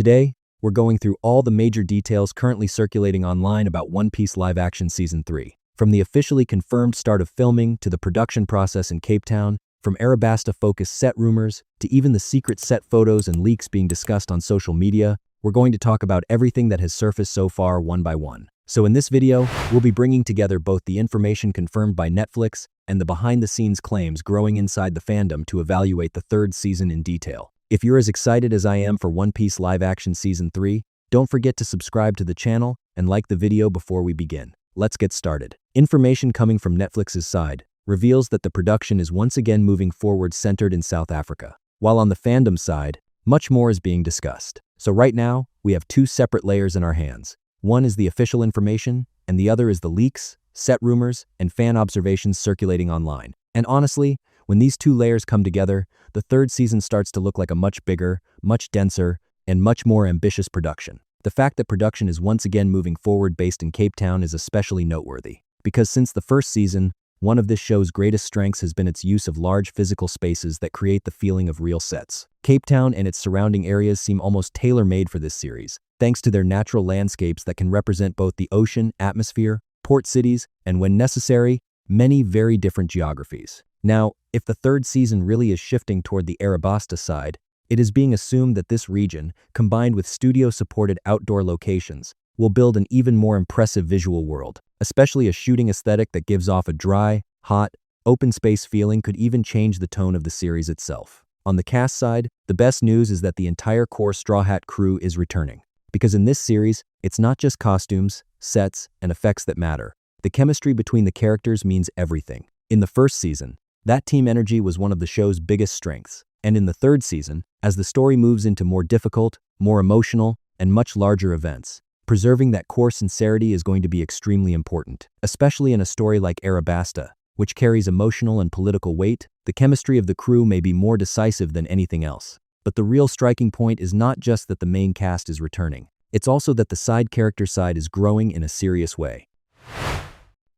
Today, we're going through all the major details currently circulating online about One Piece live-action Season 3. From the officially confirmed start of filming to the production process in Cape Town, from Arabasta-focused set rumors to even the secret set photos and leaks being discussed on social media, we're going to talk about everything that has surfaced so far one by one. So in this video, we'll be bringing together both the information confirmed by Netflix and the behind-the-scenes claims growing inside the fandom to evaluate the third season in detail. If you're as excited as I am for One Piece live-action Season 3, don't forget to subscribe to the channel and like the video before we begin. Let's get started. Information coming from Netflix's side reveals that the production is once again moving forward centered in South Africa, while on the fandom side, much more is being discussed. So right now, we have two separate layers in our hands. One is the official information, and the other is the leaks, set rumors, and fan observations circulating online. And honestly, when these two layers come together, the third season starts to look like a much bigger, much denser, and much more ambitious production. The fact that production is once again moving forward based in Cape Town is especially noteworthy, because since the first season, one of this show's greatest strengths has been its use of large physical spaces that create the feeling of real sets. Cape Town and its surrounding areas seem almost tailor-made for this series, thanks to their natural landscapes that can represent both the ocean, atmosphere, port cities, and when necessary, many very different geographies. Now, if the third season really is shifting toward the Arabasta side, it is being assumed that this region, combined with studio-supported outdoor locations, will build an even more impressive visual world. Especially a shooting aesthetic that gives off a dry, hot, open space feeling could even change the tone of the series itself. On the cast side, the best news is that the entire core Straw Hat crew is returning. Because in this series, it's not just costumes, sets, and effects that matter. The chemistry between the characters means everything. In the first season, that team energy was one of the show's biggest strengths. And in the third season, as the story moves into more difficult, more emotional, and much larger events, preserving that core sincerity is going to be extremely important. Especially in a story like Arabasta, which carries emotional and political weight, the chemistry of the crew may be more decisive than anything else. But the real striking point is not just that the main cast is returning. It's also that the side character side is growing in a serious way.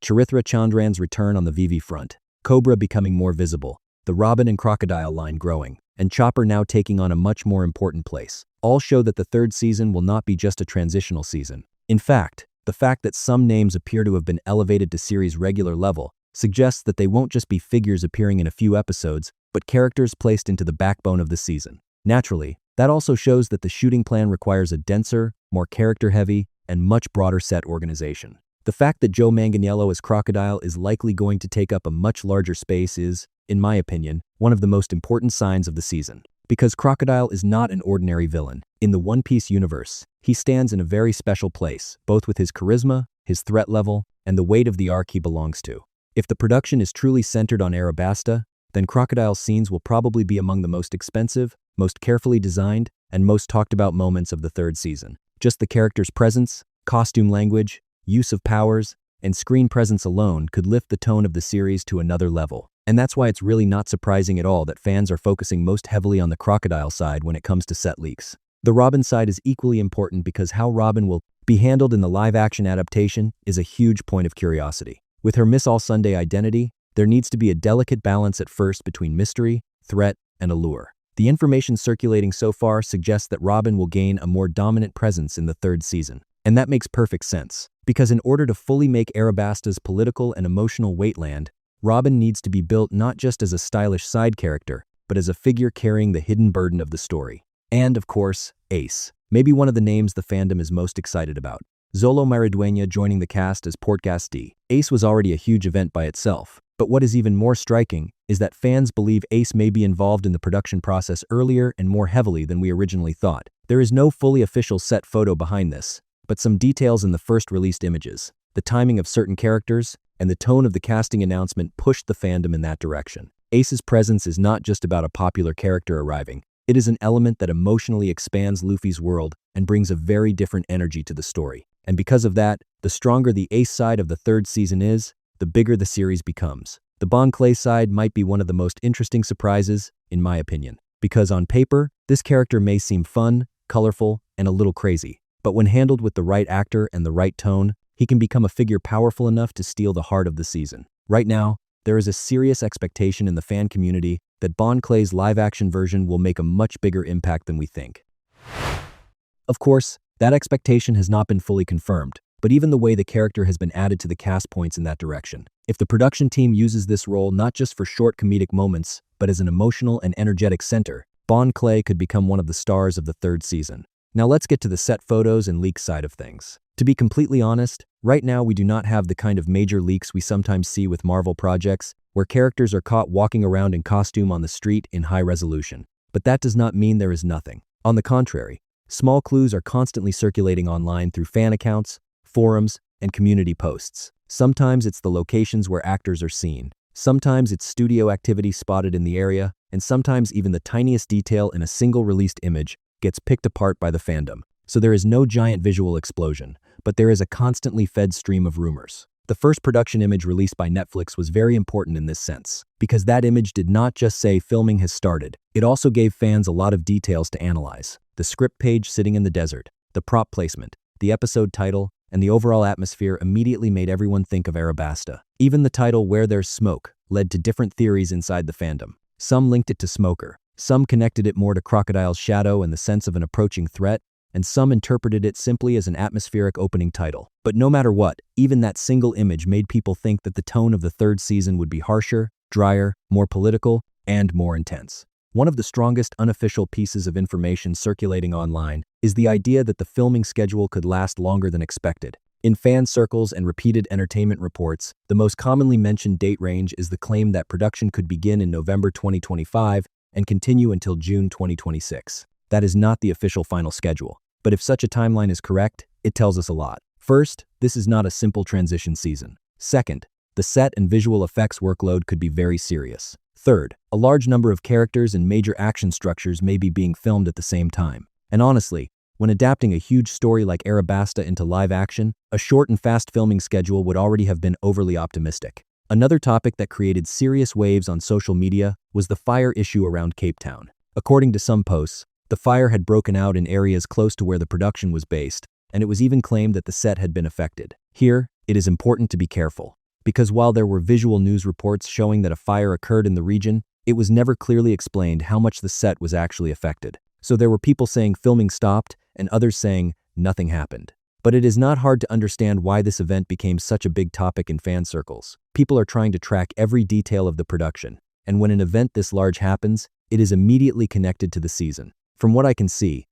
Charithra Chandran's return on the Vivi front, Cobra becoming more visible, the Robin and Crocodile line growing, and Chopper now taking on a much more important place, all show that the third season will not be just a transitional season. In fact, the fact that some names appear to have been elevated to series regular level suggests that they won't just be figures appearing in a few episodes, but characters placed into the backbone of the season. Naturally, that also shows that the shooting plan requires a denser, more character-heavy, and much broader set organization. The fact that Joe Manganiello as Crocodile is likely going to take up a much larger space is, in my opinion, one of the most important signs of the season. Because Crocodile is not an ordinary villain. In the One Piece universe, he stands in a very special place, both with his charisma, his threat level, and the weight of the arc he belongs to. If the production is truly centered on Arabasta, then Crocodile's scenes will probably be among the most expensive, most carefully designed, and most talked about moments of the third season. Just the character's presence, costume language, use of powers, and screen presence alone could lift the tone of the series to another level. And that's why it's really not surprising at all that fans are focusing most heavily on the Crocodile side when it comes to set leaks. The Robin side is equally important because how Robin will be handled in the live-action adaptation is a huge point of curiosity. With her Miss All Sunday identity, there needs to be a delicate balance at first between mystery, threat, and allure. The information circulating so far suggests that Robin will gain a more dominant presence in the third season. And that makes perfect sense, because in order to fully make Arabasta's political and emotional weight land, Robin needs to be built not just as a stylish side character, but as a figure carrying the hidden burden of the story. And, of course, Ace, maybe one of the names the fandom is most excited about. Zolo Maridueña joining the cast as Portgas D. Ace was already a huge event by itself, but what is even more striking is that fans believe Ace may be involved in the production process earlier and more heavily than we originally thought. There is no fully official set photo behind this, but some details in the first released images, the timing of certain characters, and the tone of the casting announcement pushed the fandom in that direction. Ace's presence is not just about a popular character arriving. It is an element that emotionally expands Luffy's world and brings a very different energy to the story. And because of that, the stronger the Ace side of the third season is, the bigger the series becomes. The Bon Clay side might be one of the most interesting surprises, in my opinion. Because on paper, this character may seem fun, colorful, and a little crazy. But when handled with the right actor and the right tone, he can become a figure powerful enough to steal the heart of the season. Right now, there is a serious expectation in the fan community that Bon Clay's live-action version will make a much bigger impact than we think. Of course, that expectation has not been fully confirmed, but even the way the character has been added to the cast points in that direction. If the production team uses this role not just for short comedic moments, but as an emotional and energetic center, Bon Clay could become one of the stars of the third season. Now let's get to the set photos and leak side of things. To be completely honest, right now we do not have the kind of major leaks we sometimes see with Marvel projects, where characters are caught walking around in costume on the street in high resolution. But that does not mean there is nothing. On the contrary, small clues are constantly circulating online through fan accounts, forums, and community posts. Sometimes it's the locations where actors are seen. Sometimes it's studio activity spotted in the area, and sometimes even the tiniest detail in a single released image gets picked apart by the fandom. So there is no giant visual explosion, but there is a constantly fed stream of rumors. The first production image released by Netflix was very important in this sense, because that image did not just say filming has started, it also gave fans a lot of details to analyze. The script page sitting in the desert, the prop placement, the episode title, and the overall atmosphere immediately made everyone think of Arabasta. Even the title Where There's Smoke led to different theories inside the fandom. Some linked it to Smoker, some connected it more to Crocodile's shadow and the sense of an approaching threat, and some interpreted it simply as an atmospheric opening title. But no matter what, even that single image made people think that the tone of the third season would be harsher, drier, more political, and more intense. One of the strongest unofficial pieces of information circulating online is the idea that the filming schedule could last longer than expected. In fan circles and repeated entertainment reports, the most commonly mentioned date range is the claim that production could begin in November 2025 and continue until June 2026. That is not the official final schedule, but if such a timeline is correct, it tells us a lot. First, this is not a simple transition season. Second, the set and visual effects workload could be very serious. Third, a large number of characters and major action structures may be being filmed at the same time. And honestly, when adapting a huge story like Arabasta into live action, a short and fast filming schedule would already have been overly optimistic. Another topic that created serious waves on social media was the fire issue around Cape Town. According to some posts, the fire had broken out in areas close to where the production was based, and it was even claimed that the set had been affected. Here, it is important to be careful, because while there were visual news reports showing that a fire occurred in the region, it was never clearly explained how much the set was actually affected. So there were people saying filming stopped and others saying nothing happened. But it is not hard to understand why this event became such a big topic in fan circles. People are trying to track every detail of the production, and when an event this large happens, it is immediately connected to the season. From what I can see,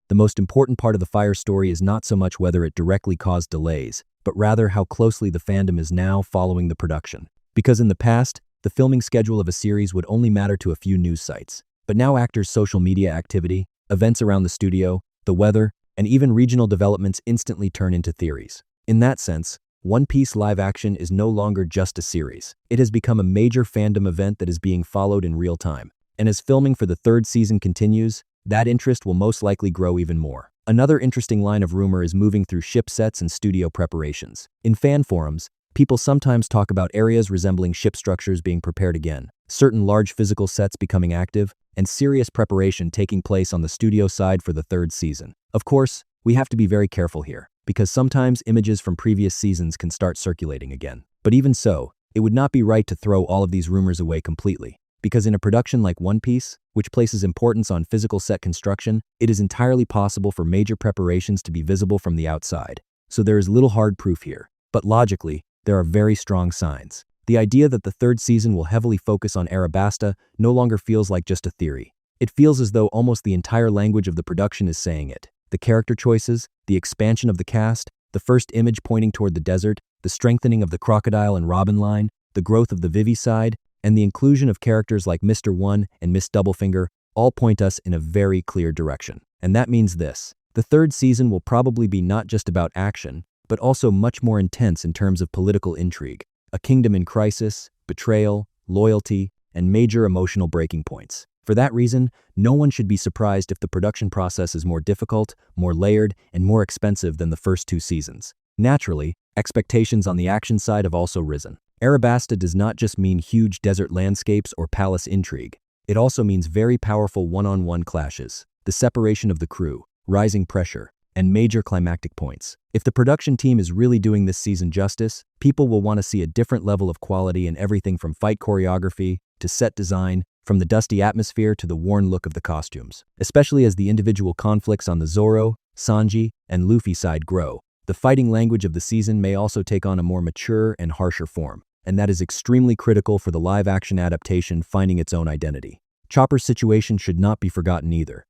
the most important part of the fire story is not so much whether it directly caused delays, but rather how closely the fandom is now following the production. Because in the past, the filming schedule of a series would only matter to a few news sites. But now actors' social media activity, events around the studio, the weather, and even regional developments instantly turn into theories. In that sense, One Piece live action is no longer just a series. It has become a major fandom event that is being followed in real time. And as filming for the third season continues, that interest will most likely grow even more. Another interesting line of rumor is moving through ship sets and studio preparations. In fan forums, people sometimes talk about areas resembling ship structures being prepared again, certain large physical sets becoming active, and serious preparation taking place on the studio side for the third season. Of course, we have to be very careful here, because sometimes images from previous seasons can start circulating again. But even so, it would not be right to throw all of these rumors away completely. Because in a production like One Piece, which places importance on physical set construction, it is entirely possible for major preparations to be visible from the outside. So there is little hard proof here. But logically, there are very strong signs. The idea that the third season will heavily focus on Arabasta no longer feels like just a theory. It feels as though almost the entire language of the production is saying it. The character choices, the expansion of the cast, the first image pointing toward the desert, the strengthening of the Crocodile and Robin line, the growth of the Vivi side, and the inclusion of characters like Mr. One and Miss Doublefinger all point us in a very clear direction. And that means this: the third season will probably be not just about action, but also much more intense in terms of political intrigue, a kingdom in crisis, betrayal, loyalty, and major emotional breaking points. For that reason, no one should be surprised if the production process is more difficult, more layered, and more expensive than the first two seasons. Naturally, expectations on the action side have also risen. Arabasta does not just mean huge desert landscapes or palace intrigue. It also means very powerful one-on-one clashes, the separation of the crew, rising pressure, and major climactic points. If the production team is really doing this season justice, people will want to see a different level of quality in everything from fight choreography, to set design, from the dusty atmosphere to the worn look of the costumes. Especially as the individual conflicts on the Zoro, Sanji, and Luffy side grow, the fighting language of the season may also take on a more mature and harsher form, and that is extremely critical for the live-action adaptation finding its own identity. Chopper's situation should not be forgotten either,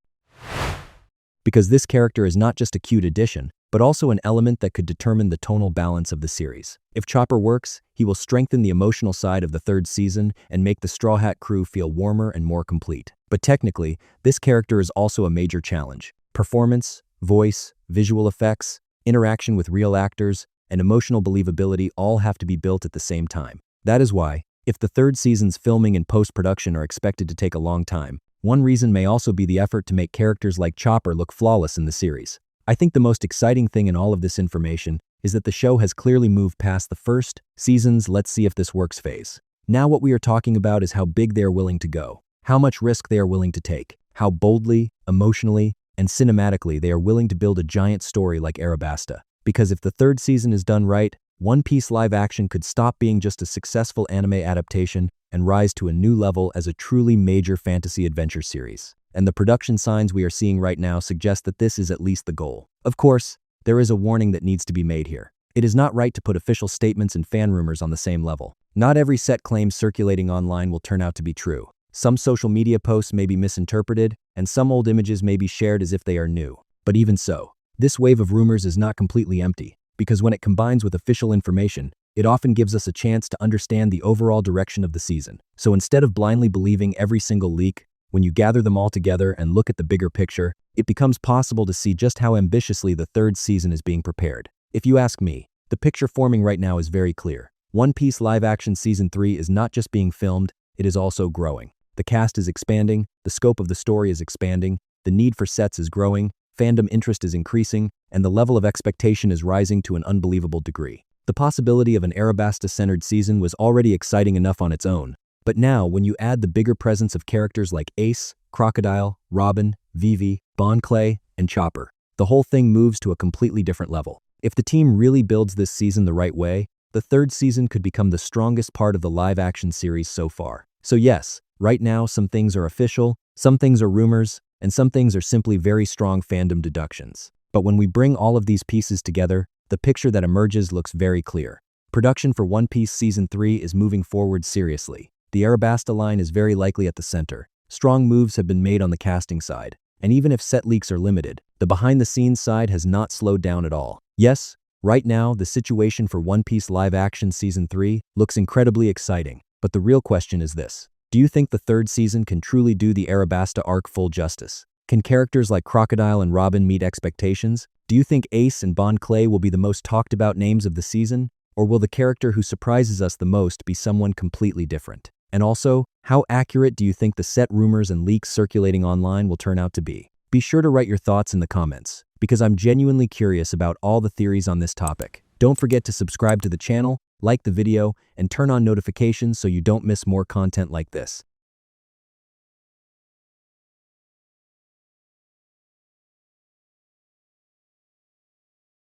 because this character is not just a cute addition, but also an element that could determine the tonal balance of the series. If Chopper works, he will strengthen the emotional side of the third season and make the Straw Hat crew feel warmer and more complete. But technically, this character is also a major challenge. Performance, voice, visual effects, interaction with real actors, and emotional believability all have to be built at the same time. That is why, if the third season's filming and post-production are expected to take a long time, one reason may also be the effort to make characters like Chopper look flawless in the series. I think the most exciting thing in all of this information is that the show has clearly moved past the first season's "let's see if this works" phase. Now what we are talking about is how big they are willing to go, how much risk they are willing to take, how boldly, emotionally, and cinematically they are willing to build a giant story like Arabasta. Because if the third season is done right, One Piece live action could stop being just a successful anime adaptation and rise to a new level as a truly major fantasy adventure series. And the production signs we are seeing right now suggest that this is at least the goal. Of course, there is a warning that needs to be made here. It is not right to put official statements and fan rumors on the same level. Not every set claim circulating online will turn out to be true. Some social media posts may be misinterpreted, and some old images may be shared as if they are new. But even so, this wave of rumors is not completely empty, because when it combines with official information, it often gives us a chance to understand the overall direction of the season. So instead of blindly believing every single leak, when you gather them all together and look at the bigger picture, it becomes possible to see just how ambitiously the third season is being prepared. If you ask me, the picture forming right now is very clear. One Piece live action season 3 is not just being filmed, it is also growing. The cast is expanding, the scope of the story is expanding, the need for sets is growing, fandom interest is increasing, and the level of expectation is rising to an unbelievable degree. The possibility of an Arabasta-centered season was already exciting enough on its own, but now when you add the bigger presence of characters like Ace, Crocodile, Robin, Vivi, Bon Clay, and Chopper, the whole thing moves to a completely different level. If the team really builds this season the right way, the third season could become the strongest part of the live-action series so far. So yes, right now some things are official, some things are rumors, and some things are simply very strong fandom deductions. But when we bring all of these pieces together, the picture that emerges looks very clear. Production for One Piece Season 3 is moving forward seriously. The Arabasta line is very likely at the center. Strong moves have been made on the casting side, and even if set leaks are limited, the behind-the-scenes side has not slowed down at all. Yes, right now, the situation for One Piece Live Action Season 3 looks incredibly exciting, but the real question is this. Do you think the third season can truly do the Arabasta arc full justice? Can characters like Crocodile and Robin meet expectations? Do you think Ace and Bon Clay will be the most talked about names of the season? Or will the character who surprises us the most be someone completely different? And also, how accurate do you think the set rumors and leaks circulating online will turn out to be? Be sure to write your thoughts in the comments, because I'm genuinely curious about all the theories on this topic. Don't forget to subscribe to the channel, like the video, and turn on notifications so you don't miss more content like this.